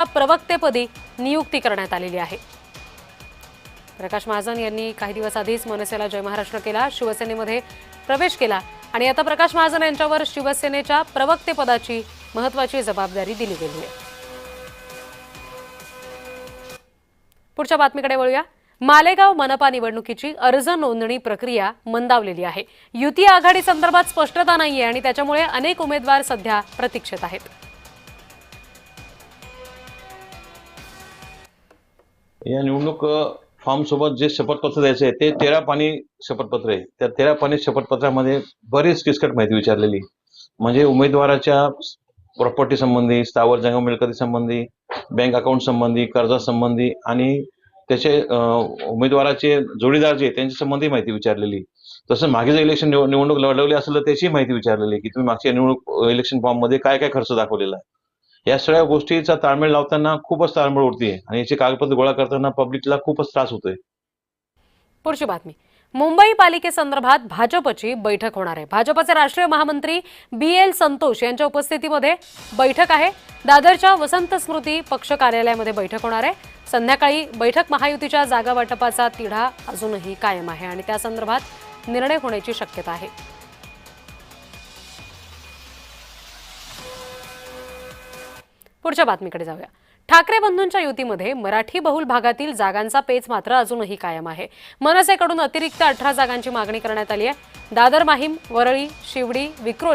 प्रवक्तेपदी नियुक्ती करण्यात आलेली आहे। प्रकाश महाजन यांनी काही दिवस आधीच मनसेला जय महाराष्ट्र केला, शिवसेनेमध्ये प्रवेश केला आणि आता प्रकाश महाजन यांच्यावर शिवसेनेच्या प्रवक्तेपदाची महत्त्वाची जबाबदारी दिली गेली आहे। पुढच्या बातमीकडे वळूया। मालेगाव मनपा निवडणुकीची अर्ज नोंदणी प्रक्रिया मंदावलेली आहे। युती आघाडी संदर्भात स्पष्टता नाहीये आणि त्याच्यामुळे अनेक उमेदवार सध्या प्रतीक्षेत आहेत। या निवडणूक फॉर्म सोबत जे शपथपत्र द्यायचे आहे ते 13 पानी शपथपत्र आहे। त्या 13 पानी शपथपत्रामध्ये बरीच किचकट माहिती विचारलेली, म्हणजे उमेदवाराच्या प्रॉपर्टी संबंधी, स्थावर जंगम मिळकती संबंधी, बँक अकाउंट संबंधी, कर्जा संबंधी आणि त्याचे उमेदवाराचे जोडीदार जे त्यांच्या संबंधी माहिती विचारलेली। तसं मागे जे इलेक्शन निवडणूक लढवली असेल तर त्याची माहिती विचारलेली की तुम्ही मागच्या निवडणूक इलेक्शन फॉर्म मध्ये काय काय खर्च दाखवलेला आहे। या सगळ्या गोष्टीचा ताळमेळ लावताना खूपच ताळमेळ उडतीये आणि याची कागदपत्र गोळा करताना पब्लिकला खूपच त्रास होतोय। पुढची बातमी। मुंबई पालिकेसंदर्भात भाजपची बैठक होणार आहे। भाजपचे राष्ट्रीय महामंत्री BL संतोष यांच्या उपस्थितीमध्ये बैठक आहे। दादरच्या वसंत स्मृती पक्ष कार्यालयामध्ये बैठक होणार आहे। संध्याकाळी बैठक महायुतीच्या जागा वाटपाचा तिढा अजूनही कायम आहे आणि त्या संदर्भात निर्णय होण्याची शक्यता आहे। पुढच्या बातमीकडे जाऊया। ठाकरे बंधूंच्या युतीमध्ये मराठी बहुल भागातील जागांचा पेच मात्र अजूनही कायम आहे। मनसेकडून अतिरिक्त 18 जागांची मागणी करण्यात आली आहे। दादर, माहीम, वरळी, शिवडी, विक्रोळी